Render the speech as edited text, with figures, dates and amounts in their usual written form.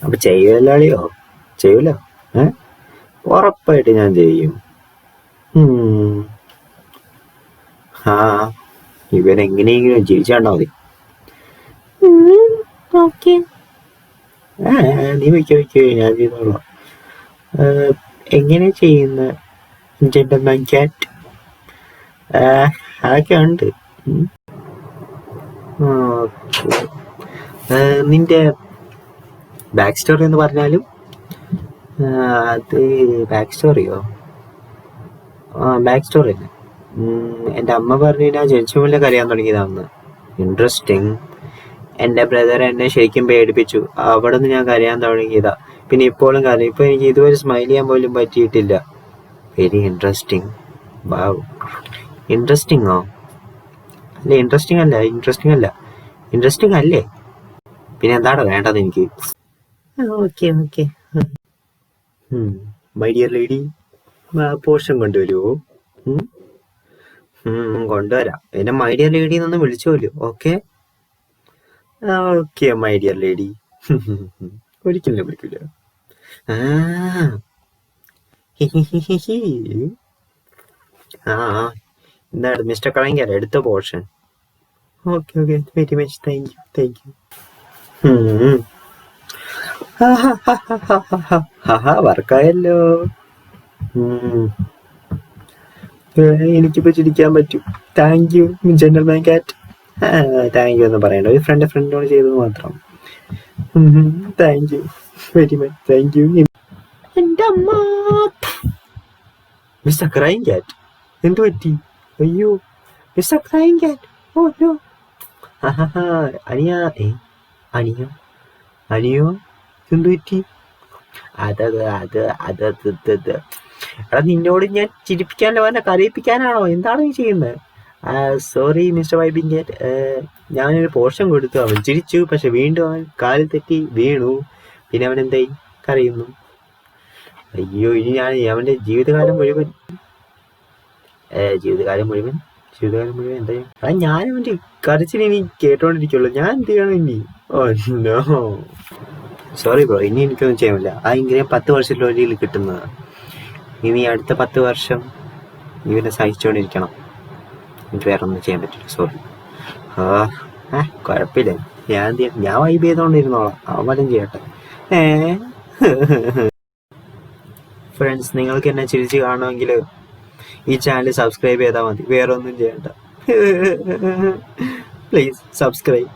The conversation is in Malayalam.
അപ്പൊ ചെയ്യുമല്ലോ ചെയ്യൂലോ? ഉറപ്പായിട്ട് ഞാൻ ചെയ്യും. ആ ഇവനെങ്ങനെയെങ്കിലും ജീവിച്ചാണ്ടാ മതി. ഓക്കെ. നീ വയ്ക്കോ ഞാൻ ചെയ്തോളാം. എങ്ങനെ ചെയ്യുന്ന ജെന്റൽമാൻ ക്യാറ്റ്? അതൊക്കെ ഉണ്ട്. നിന്റെ ബാക്ക് സ്റ്റോറി എന്ന് പറഞ്ഞാലും അത് ബാക്ക് സ്റ്റോറിയോ? ബാക്ക് സ്റ്റോറി തന്നെ. എൻ്റെ അമ്മ പറഞ്ഞു ഞാൻ ജനിച്ച മുന്നേ കരയാൻ തുടങ്ങിയതാണെന്ന്. ഇൻട്രസ്റ്റിംഗ്. എൻ്റെ ബ്രദർ എന്നെ ശരിക്കും പേടിപ്പിച്ചു. അവിടെ നിന്ന് ഞാൻ കരയാൻ തുടങ്ങിയതാ. പിന്നെ ഇപ്പോഴും കരയും. ഇപ്പൊ എനിക്ക് ഇതുവരെ സ്മൈൽ ചെയ്യാൻ പോലും പറ്റിയിട്ടില്ല. Very interesting. വാവ്. ഇൻട്രസ്റ്റിംഗോ? അല്ല ഇൻട്രസ്റ്റിംഗ് അല്ല. ഇൻട്രസ്റ്റിംഗ് അല്ലേ? പിന്നെ എന്താണോ വേണ്ടത് എനിക്ക്? Okay okay. My dear lady, portion കൊണ്ടുവരുമോ? കൊണ്ടുവരാം. എന്നെ മൈ ഡിയർ ലേഡി എന്നൊന്ന് വിളിച്ചോല്ലോ. Okay okay my dear lady. ഒരിക്കലും വിളിക്കില്ല. എന്താണ് മിസ്റ്റർ കളങ്കർ എടുത്ത portion? Okay very much thank you. വർക്കായല്ലോ. എനിക്കിപ്പോ ചിരിക്കാൻ പറ്റും. Thank you gentleman cat. Thank you എന്ന് പറയണ്ട, ഒരു ഫ്രണ്ടിനോട് ചെയ്തത് മാത്രം. Thank you very much. Thank U. എന്റെ അമ്മ. മിസ്റ്റർ ക്രൈം ക്യാറ്റ്, എന്തു പറ്റി? അയ്യോ mister crime cat. Oh no. അനിയോ എന്തു പറ്റി? എടാ നിന്നോട് ഞാൻ ചിരിപ്പിക്കാനോ അവനെ കരയിപ്പിക്കാനാണോ? എന്താണ് നീ ചെയ്യുന്നത്? Sorry mister vibing cat. ഞാനൊരു പോർഷൻ കൊടുത്തു. അവൻ ചിരിച്ചു. പക്ഷെ വീണ്ടും അവൻ കാലിൽ തെറ്റി വീണു. പിന്നെ അവൻ എന്തായി? കരയുന്നു. അയ്യോ ഇനി ഞാൻ അവന്റെ ജീവിതകാലം മുഴുവൻ എന്താ ചെയ്യും? ഞാൻ അവന്റെ കരച്ചിൽ ഇനി കേട്ടോണ്ടിരിക്കുള്ളൂ. ഞാൻ എന്ത് ചെയ്യണം ഇനി? Oh no. സോറി ബ്രോ, ഇനി എനിക്കൊന്നും ചെയ്യാനില്ല. ഇങ്ങനെ 10 വർഷത്തിലൊരിക്കൽ കിട്ടുന്നത്. ഇനി അടുത്ത 10 വർഷം ഇവനെ സഹിച്ചുകൊണ്ടിരിക്കണം. എനിക്ക് വേറെ ഒന്നും ചെയ്യാൻ പറ്റില്ല. സോറി. കുഴപ്പമില്ല. ഞാൻ വൈബ് ചെയ്തോണ്ടിരുന്നോളാം. അവൻ ചെയ്യട്ടെ. ഫ്രണ്ട്സ്, നിങ്ങൾക്ക് എന്നെ ചിരിച്ച് കാണുമെങ്കിൽ ഈ ചാനൽ സബ്സ്ക്രൈബ് ചെയ്താൽ മതി. വേറെ ഒന്നും ചെയ്യണ്ട. Please subscribe.